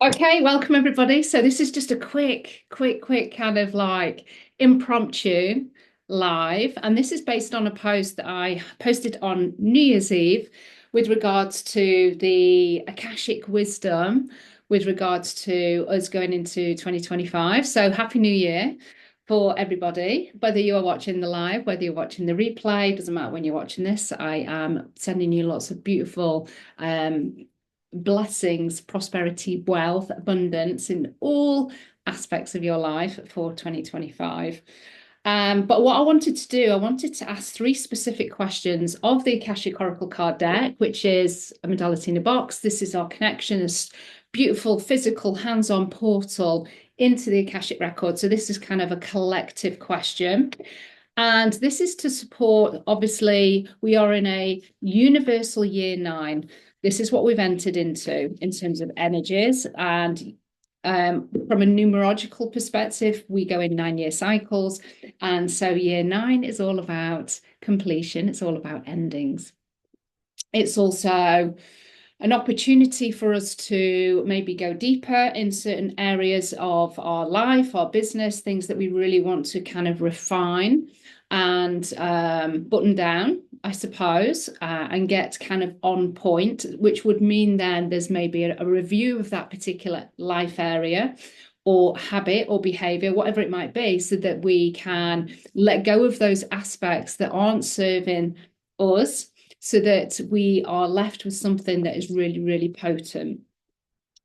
Okay, welcome everybody. So this is just a quick kind of like impromptu live. And this is based on a post that I posted on New Year's Eve with regards to the Akashic wisdom, with regards to us going into 2025. So Happy New Year for everybody, whether you are watching the live, whether you're watching the replay, doesn't matter when you're watching this. I am sending you lots of beautiful blessings, prosperity, wealth, abundance in all aspects of your life for 2025. But what I wanted to do, I wanted to ask three specific questions of the Akashic Oracle card deck, which is a modality in a box. This is our connection, this beautiful physical hands-on portal into the Akashic record. So this is kind of a collective question. And this is to support, obviously, we are in a universal year 9. This is what we've entered into in terms of energies. And from a numerological perspective, we go in 9-year cycles. And so year 9 is all about completion. It's all about endings. It's also an opportunity for us to maybe go deeper in certain areas of our life, our business, things that we really want to kind of refine and button down, I suppose, and get kind of on point, which would mean then there's maybe a review of that particular life area or habit or behavior, whatever it might be, so that we can let go of those aspects that aren't serving us, so that we are left with something that is really, really potent.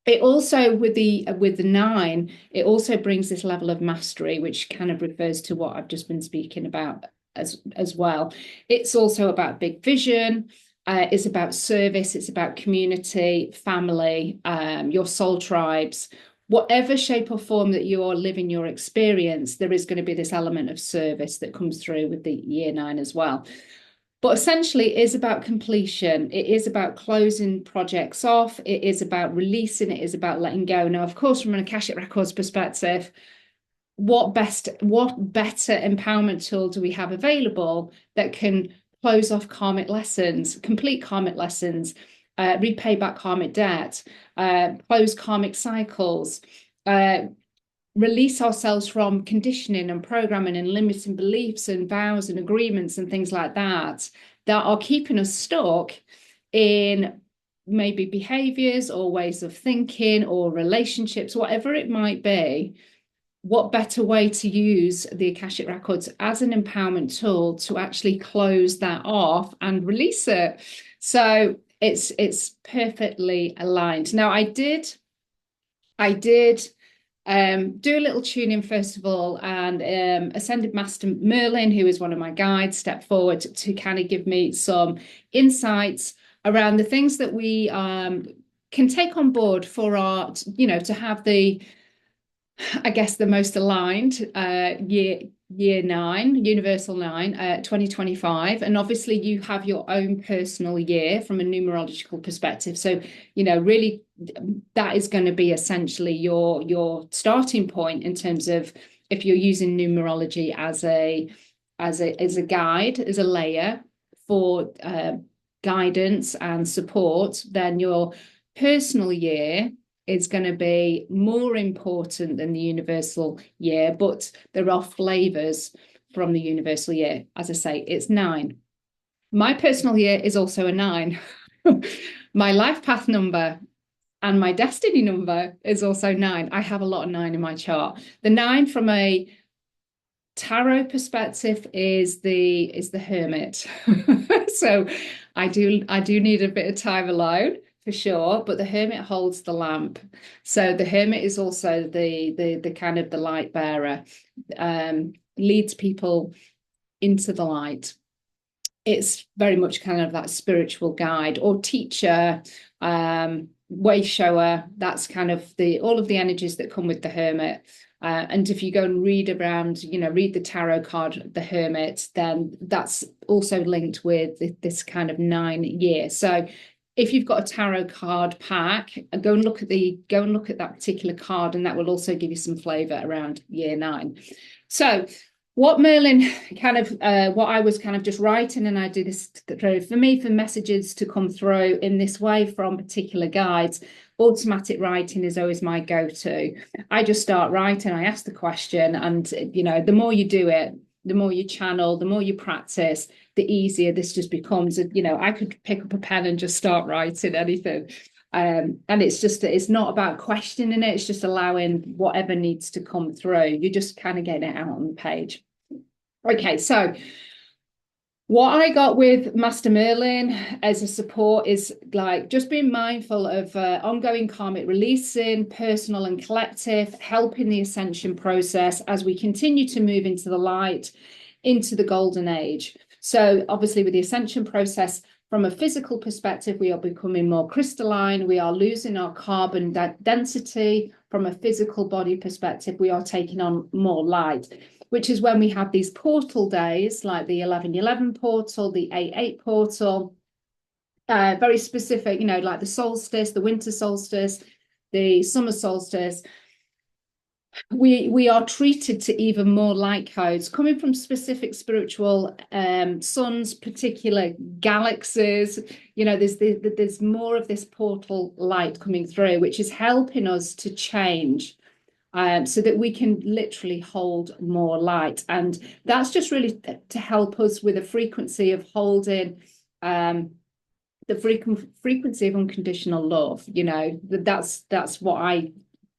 It also, with the 9, it also brings this level of mastery, which kind of refers to what I've just been speaking about as well. It's also about big vision. It's about service. It's about community, family, your soul tribes. Whatever shape or form that you are living your experience, there is going to be this element of service that comes through with the year 9 as well. But essentially, it is about completion. It is about closing projects off. It is about releasing. It is about letting go. Now, of course, from an Akashic Records perspective, what better empowerment tool do we have available that can close off karmic lessons, complete karmic lessons, repay back karmic debt, close karmic cycles, release ourselves from conditioning and programming and limiting beliefs and vows and agreements and things like that are keeping us stuck in maybe behaviors or ways of thinking or relationships, whatever it might be. What better way to use the Akashic Records as an empowerment tool to actually close that off and release it? So it's perfectly aligned. Now, I did do a little tuning first of all, and Ascended Master Merlin, who is one of my guides, stepped forward to kind of give me some insights around the things that we can take on board for our, to have the, I guess, the most aligned year 9, universal 9, 2025. And obviously you have your own personal year from a numerological perspective. So, really that is going to be essentially your starting point in terms of if you're using numerology as a guide, as a layer for guidance and support, then your personal year is going to be more important than the universal year, but there are flavors from the universal year. As I say, it's 9. My personal year is also a 9. My life path number and my destiny number is also 9. I have a lot of 9 in my chart. The 9 from a tarot perspective is the Hermit. So I do need a bit of time alone, for sure, but the Hermit holds the lamp. So the Hermit is also the kind of the light bearer, leads people into the light. It's very much kind of that spiritual guide or teacher, way shower. That's kind of all of the energies that come with the Hermit. And if you go and read around, read the tarot card, the Hermit, then that's also linked with this kind of 9 year. So if you've got a tarot card pack, go and look at that particular card, and that will also give you some flavor around year 9. So what Merlin kind of, what I was kind of just writing, and I do this for me, for messages to come through in this way from particular guides, automatic writing is always my go-to. I just start writing, I ask the question, and, you know, the more you do it, the more you channel, the more you practice, the easier this just becomes. You know, I could pick up a pen and just start writing anything. And it's just, it's not about questioning it, it's just allowing whatever needs to come through. You just kind of get it out on the page. Okay, so what I got with Master Merlin as a support is like just being mindful of ongoing karmic releasing, personal and collective, helping the ascension process as we continue to move into the light, into the golden age. So obviously with the ascension process, from a physical perspective, we are becoming more crystalline. We are losing our carbon density. From a physical body perspective, we are taking on more light, which is when we have these portal days, like the 11/11 portal, the 8/8 portal, very specific, you know, like the solstice, the winter solstice, the summer solstice. We are treated to even more light codes coming from specific spiritual suns, particular galaxies. You know, there's more of this portal light coming through, which is helping us to change. So that we can literally hold more light. And that's just really to help us with a frequency of holding the frequency of unconditional love. You know, that's what I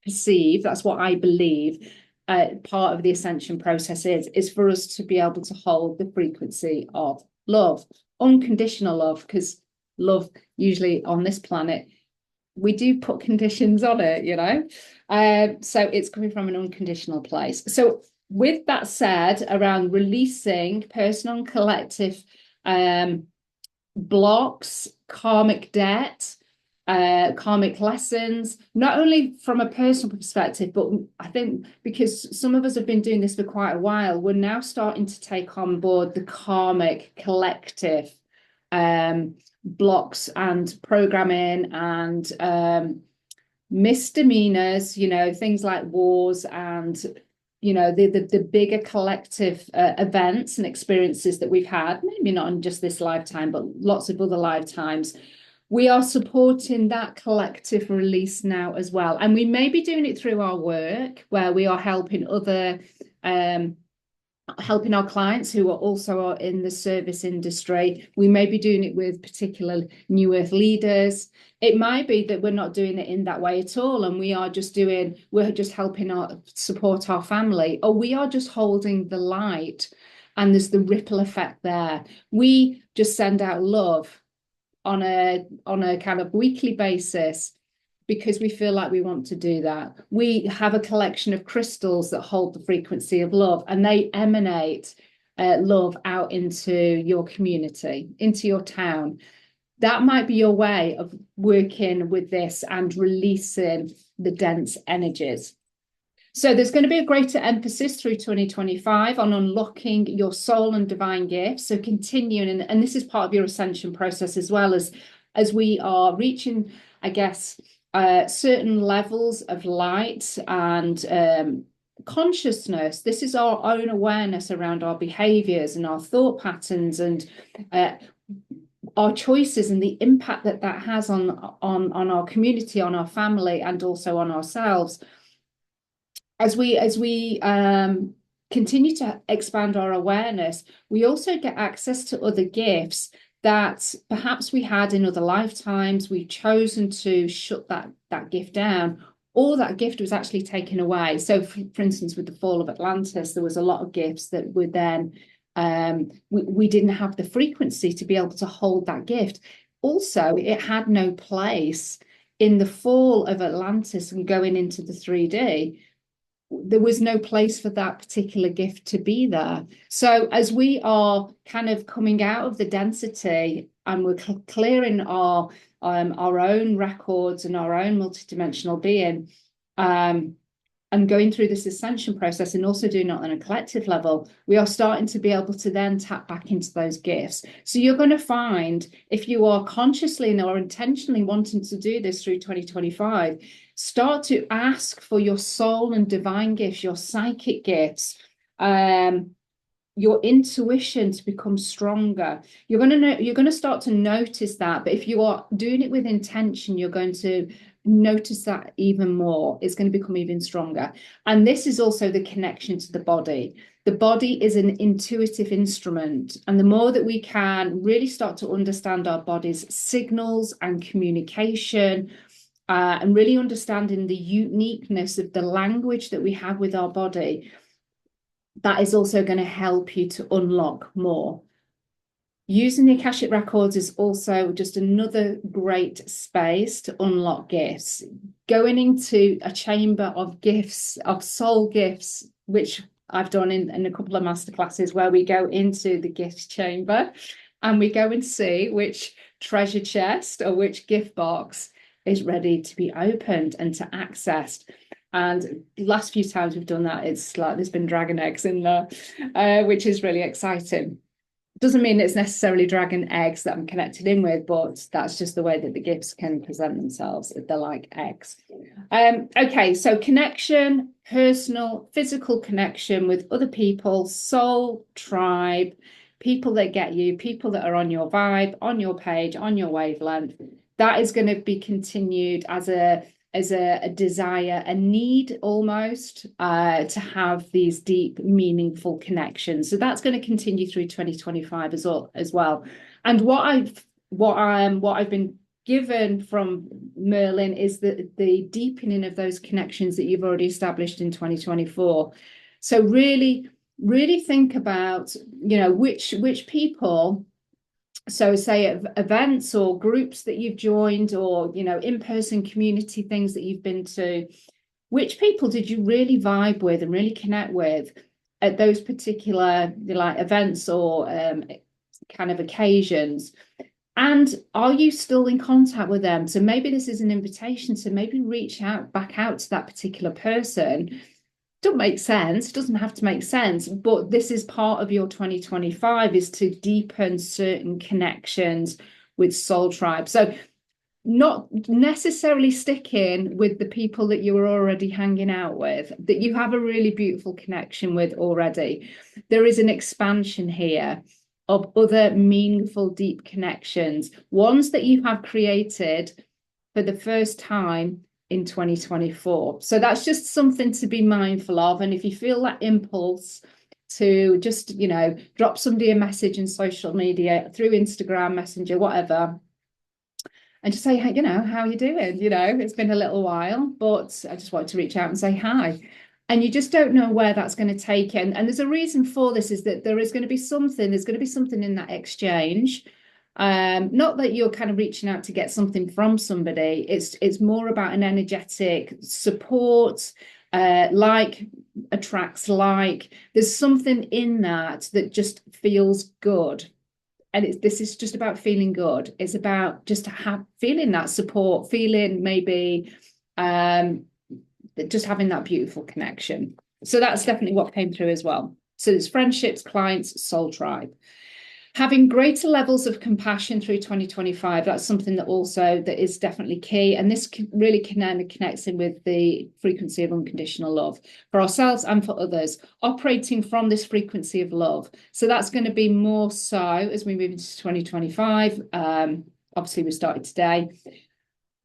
perceive, that's what I believe part of the ascension process is for us to be able to hold the frequency of love, unconditional love, because love usually on this planet, we do put conditions on it, you know. So it's coming from an unconditional place. So with that said, around releasing personal and collective blocks, karmic debt, karmic lessons, not only from a personal perspective, but I think because some of us have been doing this for quite a while, we're now starting to take on board the karmic collective blocks and programming and misdemeanors, you know, things like wars and, you know, the bigger collective events and experiences that we've had, maybe not in just this lifetime, but lots of other lifetimes. We are supporting that collective release now as well. And we may be doing it through our work, where we are helping other helping our clients who are also in the service industry. We may be doing it with particular New Earth leaders. It might be that we're not doing it in that way at all, and we're just helping support our family, or we are just holding the light, and there's the ripple effect there. We just send out love on a kind of weekly basis, because we feel like we want to do that. We have a collection of crystals that hold the frequency of love, and they emanate love out into your community, into your town. That might be your way of working with this and releasing the dense energies. So there's going to be a greater emphasis through 2025 on unlocking your soul and divine gifts. So continuing, and this is part of your ascension process as well, as we are reaching, I guess, certain levels of light and consciousness. This is our own awareness around our behaviors and our thought patterns and our choices, and the impact that has on our community, on our family, and also on ourselves. As we continue to expand our awareness, we also get access to other gifts that perhaps we had in other lifetimes. We've chosen to shut that gift down, or that gift was actually taken away. So for instance, with the fall of Atlantis, there was a lot of gifts that were then we didn't have the frequency to be able to hold that gift. Also, it had no place in the fall of Atlantis and going into the 3D. There was no place for that particular gift to be there. So as we are kind of coming out of the density and we're clearing our own records and our own multidimensional being, and going through this ascension process, and also doing it on a collective level, we are starting to be able to then tap back into those gifts. So you're going to find, if you are consciously or intentionally wanting to do this through 2025, start to ask for your soul and divine gifts, your psychic gifts, your intuition to become stronger. You're going to start to notice that, but if you are doing it with intention, you're going to notice that even more. It's going to become even stronger. And this is also the connection to the body. The body is an intuitive instrument, and the more that we can really start to understand our body's signals and communication, and really understanding the uniqueness of the language that we have with our body, that is also going to help you to unlock more. Using the Akashic Records is also just another great space to unlock gifts. Going into a chamber of gifts, of soul gifts, which I've done in a couple of masterclasses, where we go into the gift chamber and we go and see which treasure chest or which gift box is ready to be opened and to accessed. And the last few times we've done that, it's like there's been dragon eggs in there, which is really exciting. Doesn't mean it's necessarily dragon eggs that I'm connected in with, but that's just the way that the gifts can present themselves. They're like eggs. Okay, so connection, personal, physical connection with other people, soul, tribe, people that get you, people that are on your vibe, on your page, on your wavelength. That is going to be continued as a desire, a need almost, to have these deep, meaningful connections. So that's going to continue through 2025 as well. And what I've been given from Merlin is the deepening of those connections that you've already established in 2024. So really, really think about, which people. So say events or groups that you've joined, or, in-person community things that you've been to, which people did you really vibe with and really connect with at those particular events or kind of occasions? And are you still in contact with them? So maybe this is an invitation to maybe reach back out to that particular person. Doesn't make sense, doesn't have to make sense, but this is part of your 2025, is to deepen certain connections with soul tribe. So not necessarily sticking with the people that you were already hanging out with, that you have a really beautiful connection with already. There is an expansion here of other meaningful, deep connections, ones that you have created for the first time in 2024. So that's just something to be mindful of. And if you feel that impulse to just, drop somebody a message in social media, through Instagram, Messenger, whatever, and just say, hey, how are you doing? It's been a little while, but I just wanted to reach out and say hi. And you just don't know where that's going to take you. And there's a reason for this, is that there's going to be something in that exchange. Not that you're kind of reaching out to get something from somebody. It's more about an energetic support, like attracts like. There's something in that just feels good. And this is just about feeling good. It's about just feeling that support, feeling maybe just having that beautiful connection. So that's definitely what came through as well. So there's friendships, clients, soul tribe. Having greater levels of compassion through 2025, that's something that is definitely key. And this really connects in with the frequency of unconditional love for ourselves and for others, operating from this frequency of love. So that's going to be more so as we move into 2025. Obviously, we started today,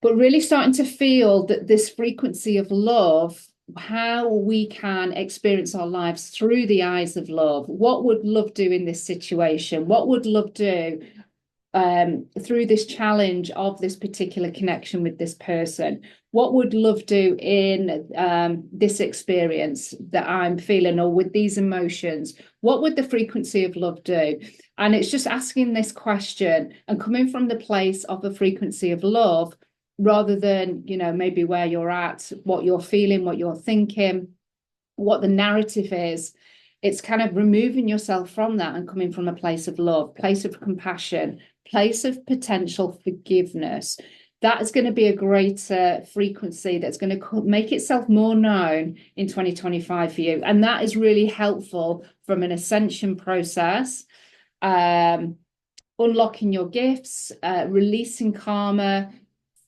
but really starting to feel that this frequency of love, how we can experience our lives through the eyes of love. What would love do in this situation? What would love do through this challenge of this particular connection with this person? What would love do in this experience that I'm feeling, or with these emotions? What would the frequency of love do? And it's just asking this question and coming from the place of the frequency of love, rather than, maybe where you're at, what you're feeling, what you're thinking, what the narrative is. It's kind of removing yourself from that and coming from a place of love, place of compassion, place of potential forgiveness. That is going to be a greater frequency that's going to make itself more known in 2025 for you. And that is really helpful from an ascension process, unlocking your gifts, releasing karma,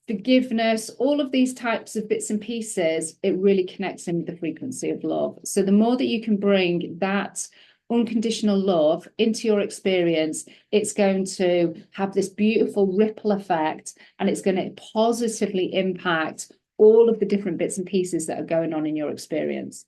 forgiveness, all of these types of bits and pieces. It really connects in with the frequency of love. So the more that you can bring that unconditional love into your experience, it's going to have this beautiful ripple effect, and it's going to positively impact all of the different bits and pieces that are going on in your experience.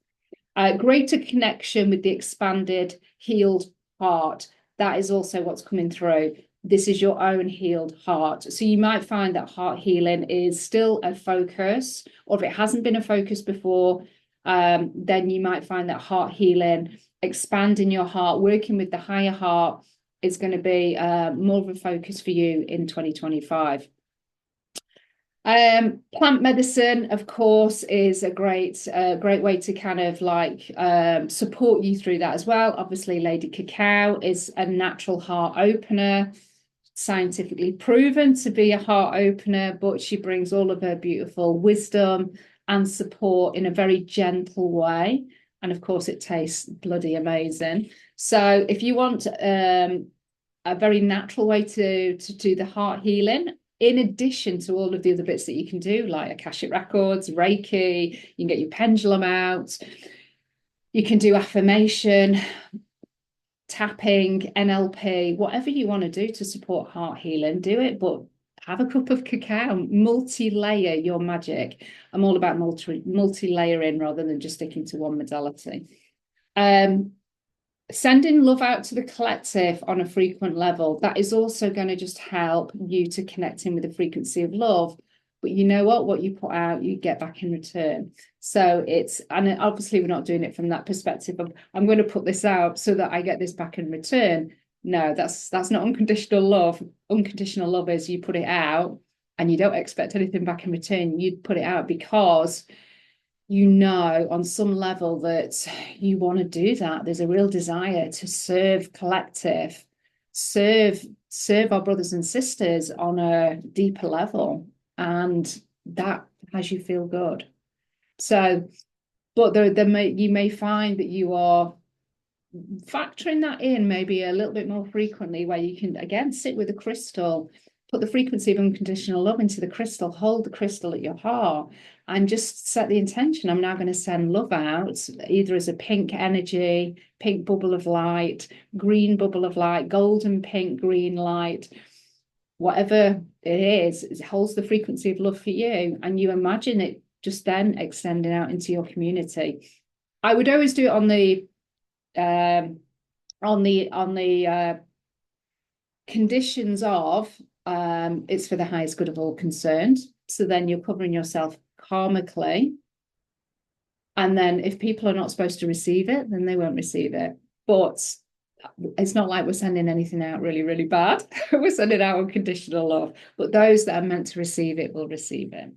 Greater connection with the expanded, healed heart. That is also what's coming through. This is your own healed heart. So you might find that heart healing is still a focus, or if it hasn't been a focus before, then you might find that heart healing, expanding your heart, working with the higher heart is going to be more of a focus for you in 2025. Plant medicine, of course, is a great way to kind of like support you through that as well. Obviously, Lady Cacao is a natural heart opener, scientifically proven to be a heart opener, but she brings all of her beautiful wisdom and support in a very gentle way. And of course, it tastes bloody amazing. So if you want a very natural way to do the heart healing, in addition to all of the other bits that you can do, like Akashic Records, Reiki, you can get your pendulum out, you can do affirmation, tapping, NLP, whatever you want to do to support heart healing, do it, but have a cup of cacao, multi-layer your magic. I'm all about multi-layering rather than just sticking to one modality. Sending love out to the collective on a frequent level, that is also going to just help you to connect in with the frequency of love. But you know what you put out, you get back in return. So and obviously we're not doing it from that perspective of, I'm going to put this out so that I get this back in return. No, that's not unconditional love. Unconditional love is you put it out and you don't expect anything back in return. You put it out because you know on some level that you want to do that. There's a real desire to serve collective, serve our brothers and sisters on a deeper level, and that has you feel good. So, but you may find that you are factoring that in maybe a little bit more frequently, where you can again sit with a crystal, put the frequency of unconditional love into the crystal, hold the crystal at your heart, and just set the intention. I'm now going to send love out, either as a pink energy, pink bubble of light, green bubble of light, golden pink, green light, whatever it is, it holds the frequency of love for you. And you imagine it just then extending out into your community. I would always do it on the conditions of it's for the highest good of all concerned. So then you're covering yourself karmically. And then if people are not supposed to receive it, then they won't receive it. But it's not like we're sending anything out really, really bad. We're sending out unconditional love. But those that are meant to receive it will receive it.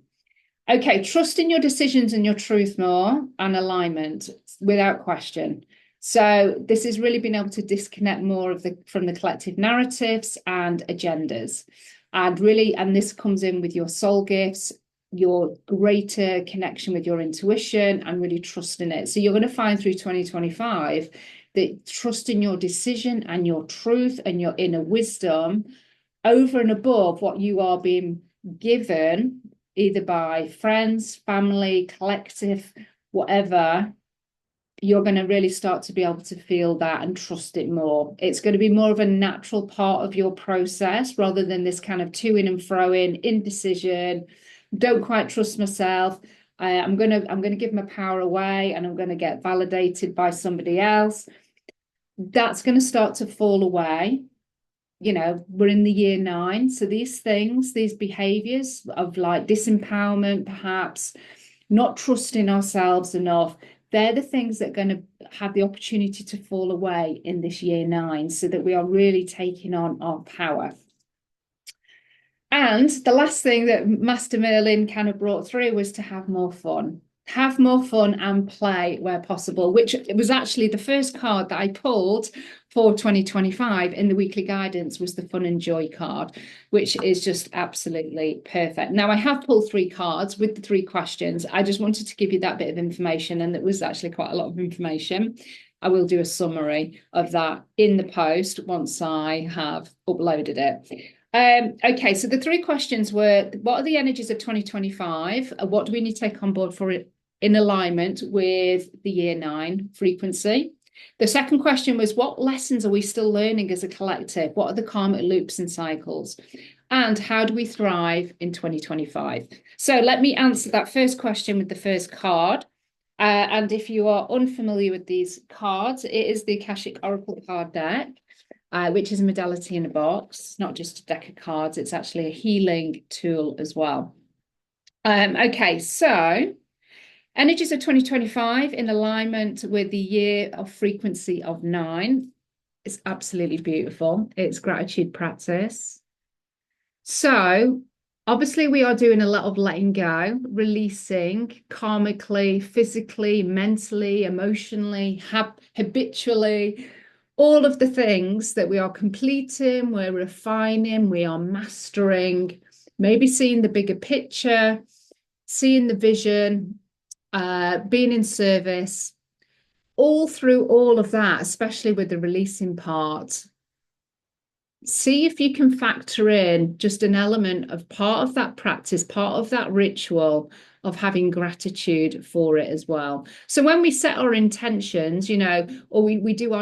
Okay, trust in your decisions and your truth more, and alignment without question. So this is really being able to disconnect more from the collective narratives and agendas. And this comes in with your soul gifts, your greater connection with your intuition, and really trusting it. So you're going to find through 2025 that trusting your decision and your truth and your inner wisdom over and above what you are being given, either by friends, family, collective, whatever, you're going to really start to be able to feel that and trust it more. It's going to be more of a natural part of your process rather than this kind of to-ing and fro-in, indecision, don't quite trust myself. I'm going to give my power away and I'm going to get validated by somebody else. That's going to start to fall away. You know, we're in the year 9. So these things, these behaviors of like disempowerment, perhaps not trusting ourselves enough, they're the things that are going to have the opportunity to fall away in this year 9, so that we are really taking on our power. And the last thing that Master Merlin kind of brought through was to have more fun. Have more fun and play where possible, which was actually the first card that I pulled for 2025 in the weekly guidance, was the fun and joy card, which is just absolutely perfect. Now, I have pulled 3 cards with the 3 questions. I just wanted to give you that bit of information, and it was actually quite a lot of information. I will do a summary of that in the post once I have uploaded it. Okay, so the 3 questions were, what are the energies of 2025? What do we need to take on board for it in alignment with the year 9 frequency? The second question was, what lessons are we still learning as a collective? What are the karmic loops and cycles? And how do we thrive in 2025? So let me answer that first question with the first card. And if you are unfamiliar with these cards, it is the Akashic Oracle card deck, which is a modality in a box, not just a deck of cards. It's actually a healing tool as well. Okay, so energies of 2025 in alignment with the year of frequency of 9. It's absolutely beautiful. It's gratitude practice. So obviously we are doing a lot of letting go, releasing karmically, physically, mentally, emotionally, habitually, all of the things that we are completing, we're refining, we are mastering, maybe seeing the bigger picture, seeing the vision, being in service, all through all of that, especially with the releasing part. See if you can factor in just an element of part of that practice, part of that ritual of having gratitude for it as well. So when we set our intentions, you know, or we do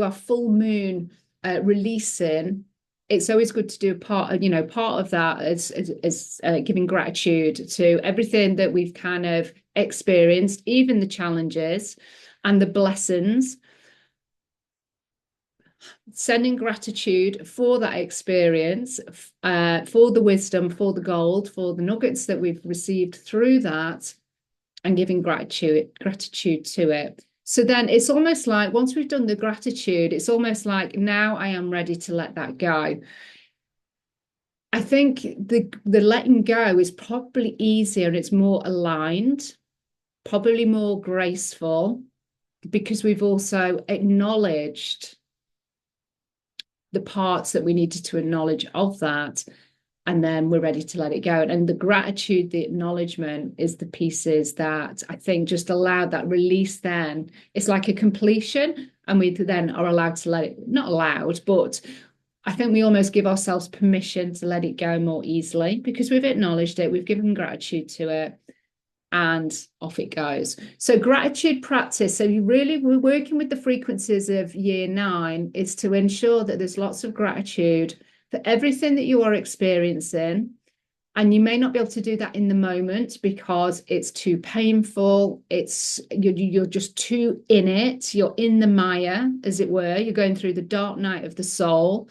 our full moon releasing, it's always good to do part of that is giving gratitude to everything that we've kind of experienced, even the challenges and the blessings. Sending gratitude for that experience, for the wisdom, for the gold, for the nuggets that we've received through that, and giving gratitude to it. So then it's almost like once we've done the gratitude, it's almost like now I am ready to let that go. I think the letting go is probably easier and it's more aligned, probably more graceful, because we've also acknowledged the parts that we needed to acknowledge of that, and then we're ready to let it go. And the gratitude, the acknowledgement is the pieces that I think just allow that release. Then it's like a completion, and we then are allowed to let it, not allowed, but I think we almost give ourselves permission to let it go more easily because we've acknowledged it, we've given gratitude to it, and off it goes. So gratitude practice. So we're working with the frequencies of year 9 is to ensure that there's lots of gratitude for everything that you are experiencing. And you may not be able to do that in the moment because it's too painful. You're just too in it. You're in the Maya, as it were. You're going through the dark night of the soul.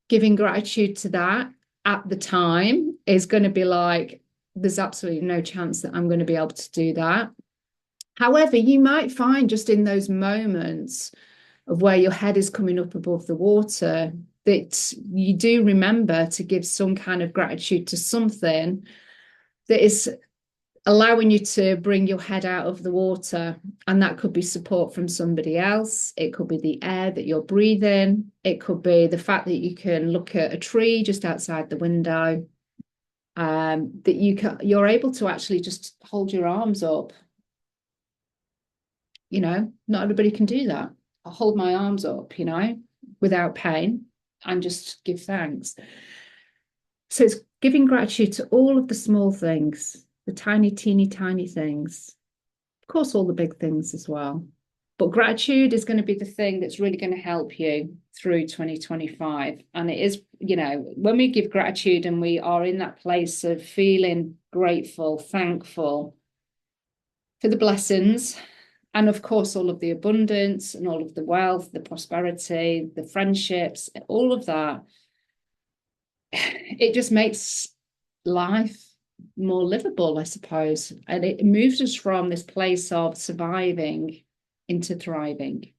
Giving gratitude to that at the time is going to be like, there's absolutely no chance that I'm going to be able to do that. However, you might find just in those moments of where your head is coming up above the water that you do remember to give some kind of gratitude to something that is allowing you to bring your head out of the water. And that could be support from somebody else. It could be the air that you're breathing. It could be the fact that you can look at a tree just outside the window. That you're able to actually just hold your arms up. You know, not everybody can do that. I'll hold my arms up, you know, without pain and just give thanks. So it's giving gratitude to all of the small things, the tiny, teeny, tiny things. Of course, all the big things as well. But gratitude is going to be the thing that's really going to help you through 2025. And it is, you know, when we give gratitude and we are in that place of feeling grateful, thankful for the blessings, and of course, all of the abundance and all of the wealth, the prosperity, the friendships, all of that, it just makes life more livable, I suppose. And it moves us from this place of surviving into thriving.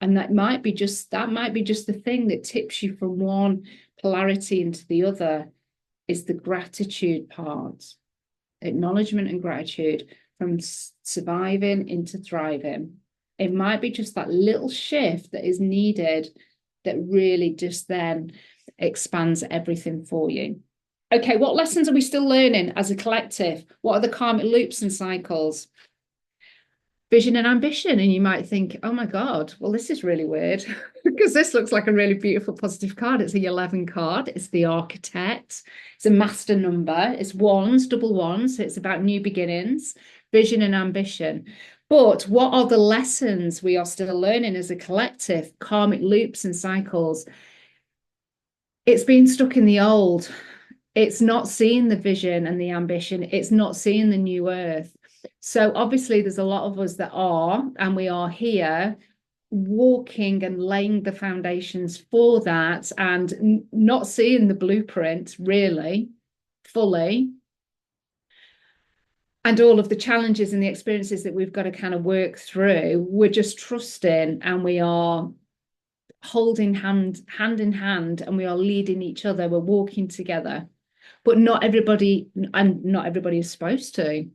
And that might be just the thing that tips you from one polarity into the other, is the gratitude part. Acknowledgement and gratitude from surviving into thriving. It might be just that little shift that is needed that really just then expands everything for you. Okay, what lessons are we still learning as a collective? What are the karmic loops and cycles? Vision and ambition. And you might think, oh my God, well, this is really weird because this looks like a really beautiful positive card. It's the 11 card. It's the architect. It's a master number. It's wands, double wands. So it's about new beginnings, vision and ambition. But what are the lessons we are still learning as a collective? Karmic loops and cycles. It's been stuck in the old. It's not seeing the vision and the ambition. It's not seeing the new earth. So obviously there's a lot of us that are, and we are here walking and laying the foundations for that, and not seeing the blueprint really fully, and all of the challenges and the experiences that we've got to kind of work through. We're just trusting, and we are holding hand in hand, and we are leading each other. We're walking together, but not everybody, and not everybody is supposed to.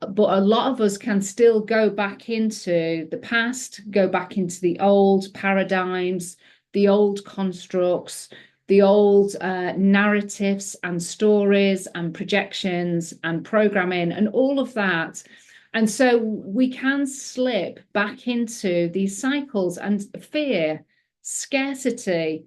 But a lot of us can still go back into the past, go back into the old paradigms, the old constructs, the old narratives and stories and projections and programming and all of that. And so we can slip back into these cycles, and fear, scarcity,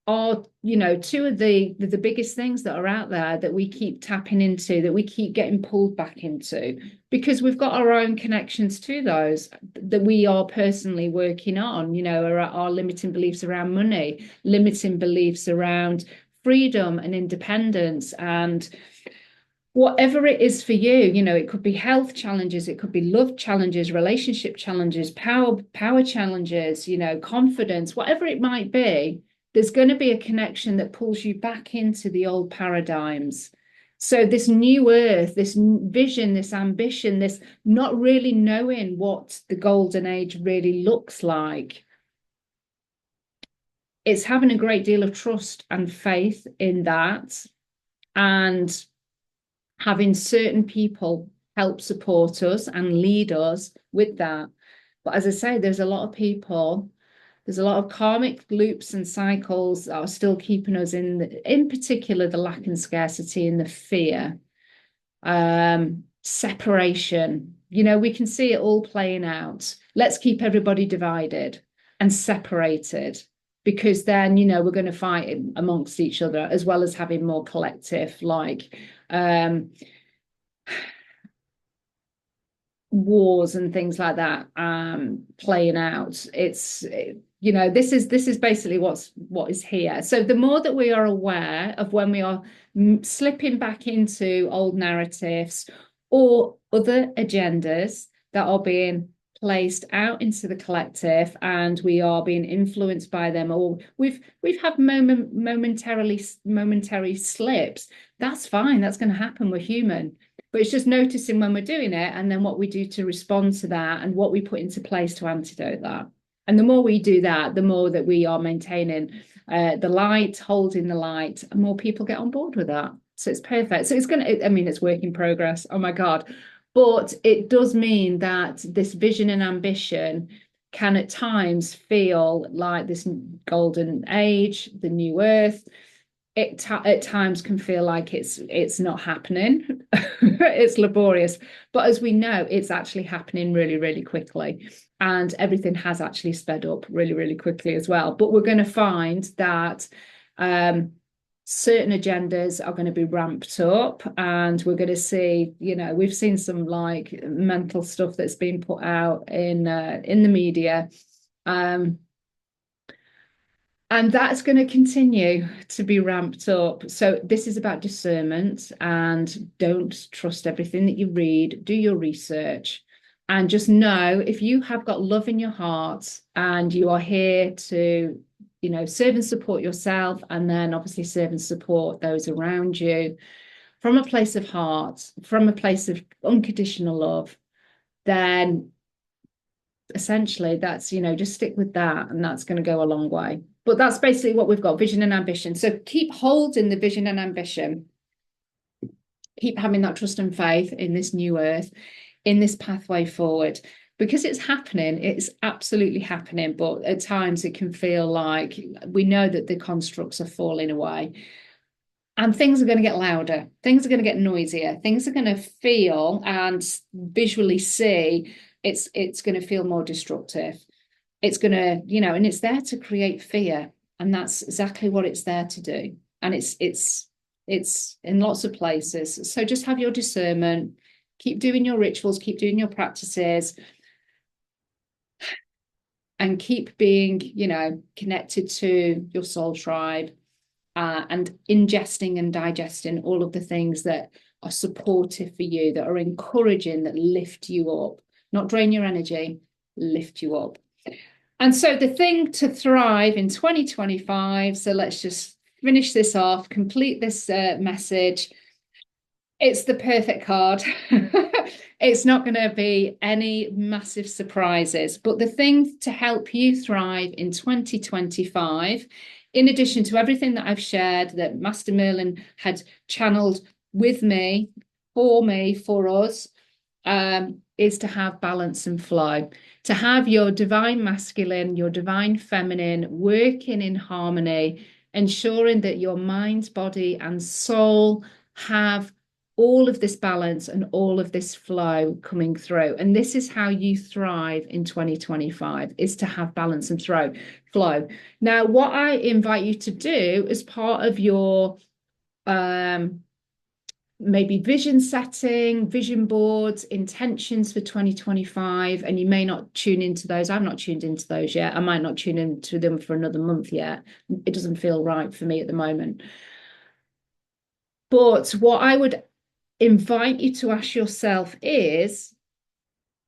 are, you know, two of the biggest things that are out there that we keep tapping into, that we keep getting pulled back into, because we've got our own connections to those that we are personally working on, you know, our limiting beliefs around money, limiting beliefs around freedom and independence, and whatever it is for you. You know, it could be health challenges, it could be love challenges, relationship challenges, power challenges, you know, confidence, whatever it might be. There's going to be a connection that pulls you back into the old paradigms. So this new earth, this vision, this ambition, this not really knowing what the golden age really looks like, it's having a great deal of trust and faith in that, and having certain people help support us and lead us with that. But as I say, there's a lot of people, there's a lot of karmic loops and cycles that are still keeping us in particular, the lack and scarcity and the fear, separation. You know, we can see it all playing out. Let's keep everybody divided and separated, because then, you know, we're going to fight amongst each other, as well as having more collective, like wars and things like that playing out. It's, you know, this is basically what is here. So the more that we are aware of when we are slipping back into old narratives or other agendas that are being placed out into the collective, and we are being influenced by them, or we've had momentary slips, that's fine. That's going to happen. We're human. But it's just noticing when we're doing it, and then what we do to respond to that, and what we put into place to antidote that. And the more we do that, the more that we are maintaining the light, holding the light, and more people get on board with that. So it's perfect. So it's going to, I mean, it's work in progress. Oh my God. But it does mean that this vision and ambition can at times feel like this golden age, the new earth. It at times can feel like it's not happening. It's laborious, but as we know, it's actually happening really, really quickly, and everything has actually sped up really, really quickly as well. But we're going to find that certain agendas are going to be ramped up, and we're going to see, you know, we've seen some like mental stuff that's been put out in the media. And that's going to continue to be ramped up. So this is about discernment, and don't trust everything that you read. Do your research, and just know, if you have got love in your heart and you are here to, you know, serve and support yourself, and then obviously serve and support those around you from a place of heart, from a place of unconditional love, then essentially that's, you know, just stick with that, and that's going to go a long way. But that's basically what we've got, vision and ambition. So keep holding the vision and ambition. Keep having that trust and faith in this new earth, in this pathway forward, because it's happening. It's absolutely happening. But at times it can feel like we know that the constructs are falling away, and things are going to get louder. Things are going to get noisier. Things are going to feel and visually see. It's going to feel more destructive. It's going to, you know, and it's there to create fear, and that's exactly what it's there to do. And it's in lots of places. So just have your discernment, keep doing your rituals, keep doing your practices, and keep being, connected to your soul tribe, and ingesting and digesting all of the things that are supportive for you, that are encouraging, that lift you up, not drain your energy, lift you up. And so the thing to thrive in 2025, so let's just finish this off, complete this message. It's the perfect card. It's not going to be any massive surprises, but the thing to help you thrive in 2025, in addition to everything that I've shared that Master Merlin had channeled with me, for us, is to have balance and flow, to have your divine masculine, your divine feminine working in harmony, ensuring that your mind, body, and soul have all of this balance and all of this flow coming through. And this is how you thrive in 2025, is to have balance and flow. Now, what I invite you to do as part of your maybe vision setting, vision boards, intentions for 2025, and you may not tune into those. I'm not tuned into those yet. I might not tune into them for another month yet. It doesn't feel right for me at the moment. But what I would invite you to ask yourself is,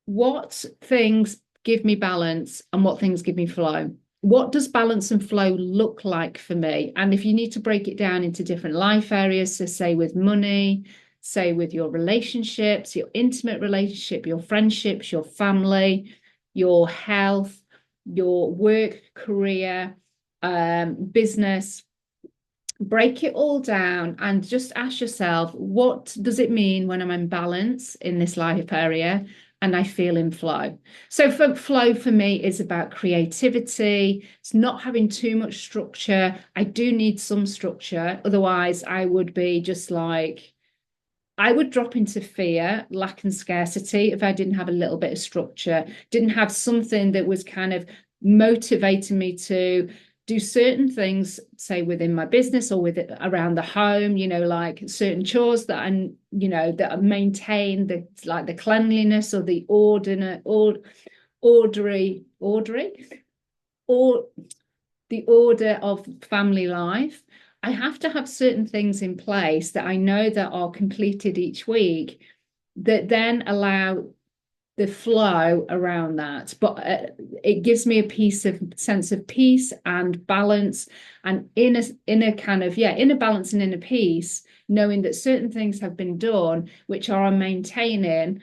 what things give me balance and what things give me flow? What does balance and flow look like for me? And if you need to break it down into different life areas, so say with money, say with your relationships, your intimate relationship, your friendships, your family, your health, your work, career, business, break it all down and just ask yourself, what does it mean when I'm in balance in this life area and I feel in flow? So flow for me is about creativity. It's not having too much structure. I do need some structure. Otherwise, I would be just like, I would drop into fear, lack and scarcity if I didn't have a little bit of structure, didn't have something that was kind of motivating me to do certain things, say within my business or with it around the home, like certain chores that that I maintain the cleanliness or the the order of family life. I have to have certain things in place that I know that are completed each week, that then allow the flow around that. But it gives me a sense of peace and balance, and inner kind of inner balance and inner peace, knowing that certain things have been done which are maintaining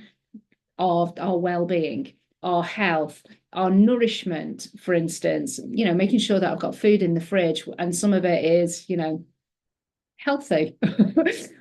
of our well-being, our health, our nourishment. For instance, making sure that I've got food in the fridge, and some of it is healthy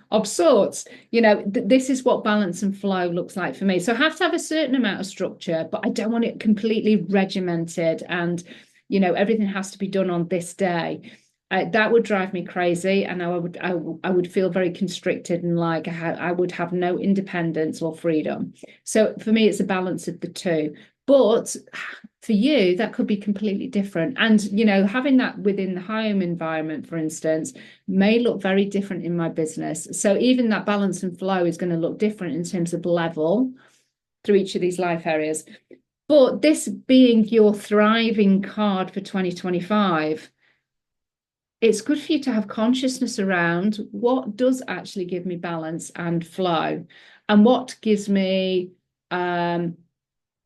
of sorts. This is what balance and flow looks like for me. So I have to have a certain amount of structure, but I don't want it completely regimented and everything has to be done on this day. That would drive me crazy, and I would feel very constricted, and like I would have no independence or freedom. So for me, it's a balance of the two. But for you, that could be completely different. And, having that within the home environment, for instance, may look very different in my business. So even that balance and flow is going to look different in terms of level through each of these life areas. But this being your thriving card for 2025, it's good for you to have consciousness around what does actually give me balance and flow, and what gives me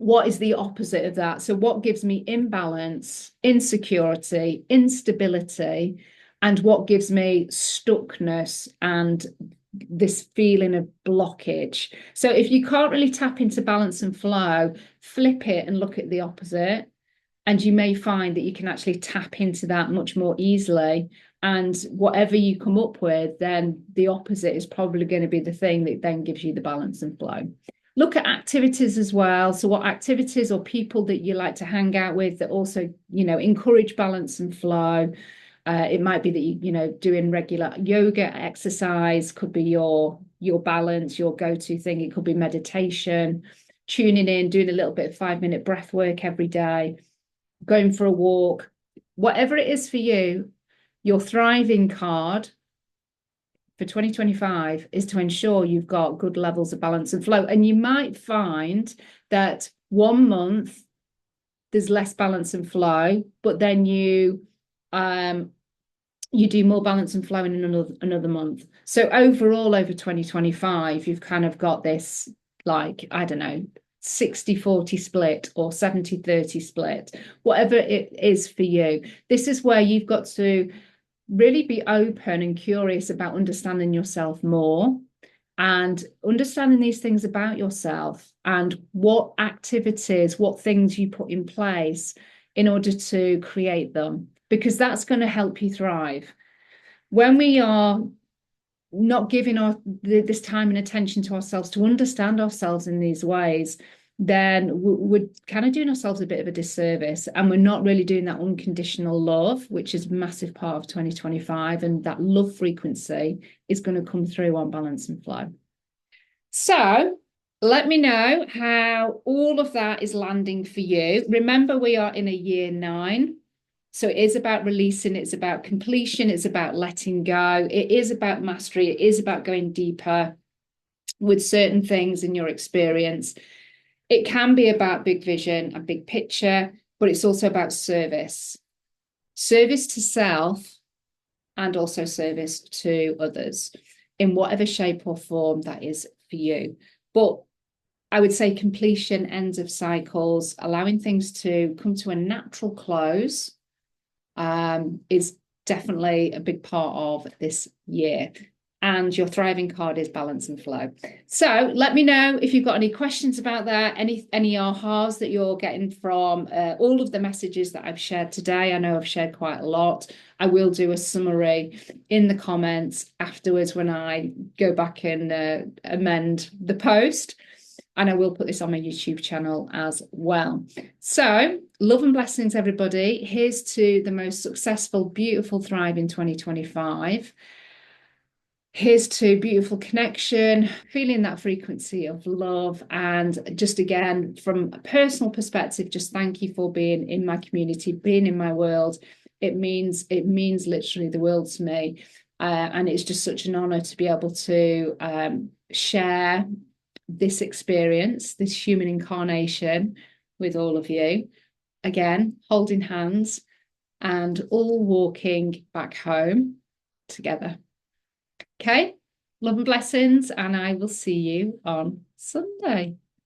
what is the opposite of that. So what gives me imbalance, insecurity, instability, and what gives me stuckness and this feeling of blockage. So if you can't really tap into balance and flow, flip it and look at the opposite, and you may find that you can actually tap into that much more easily. And whatever you come up with, then the opposite is probably going to be the thing that then gives you the balance and flow. Look at activities as well. So what activities or people that you like to hang out with that also, encourage balance and flow. It might be that doing regular yoga exercise could be your balance, your go-to thing. It could be meditation, tuning in, doing a little bit of 5-minute breath work every day, going for a walk, whatever it is for you. Your thriving card for 2025 is to ensure you've got good levels of balance and flow. And you might find that 1 month there's less balance and flow, but then you do more balance and flow in another month. So overall, over 2025, you've kind of got this, like, I don't know, 60-40 split or 70-30 split, whatever it is for you. This is where you've got to really be open and curious about understanding yourself more and understanding these things about yourself and what activities, what things you put in place in order to create them, because that's going to help you thrive. When we are not giving this time and attention to ourselves to understand ourselves in these ways, then we're kind of doing ourselves a bit of a disservice, and we're not really doing that unconditional love, which is a massive part of 2025, and that love frequency is going to come through on balance and flow. So let me know how all of that is landing for you. Remember, we are in a year 9. So it is about releasing, it's about completion, it's about letting go, it is about mastery, it is about going deeper with certain things in your experience. It can be about big vision, a big picture, but it's also about service. Service to self and also service to others in whatever shape or form that is for you. But I would say completion, ends of cycles, allowing things to come to a natural close is definitely a big part of this year. And your thriving card is balance and flow. So let me know if you've got any questions about that, any ahas that you're getting from all of the messages that I've shared today. I know I've shared quite a lot. I will do a summary in the comments afterwards when I go back and amend the post. And I will put this on my YouTube channel as well. So love and blessings, everybody. Here's to the most successful, beautiful, thriving 2025. Here's to beautiful connection, feeling that frequency of love. And just again, from a personal perspective, just thank you for being in my community, being in my world. It means literally the world to me. And it's just such an honor to be able to share this experience, this human incarnation with all of you. Again, holding hands and all walking back home together. Okay, love and blessings, and I will see you on Sunday.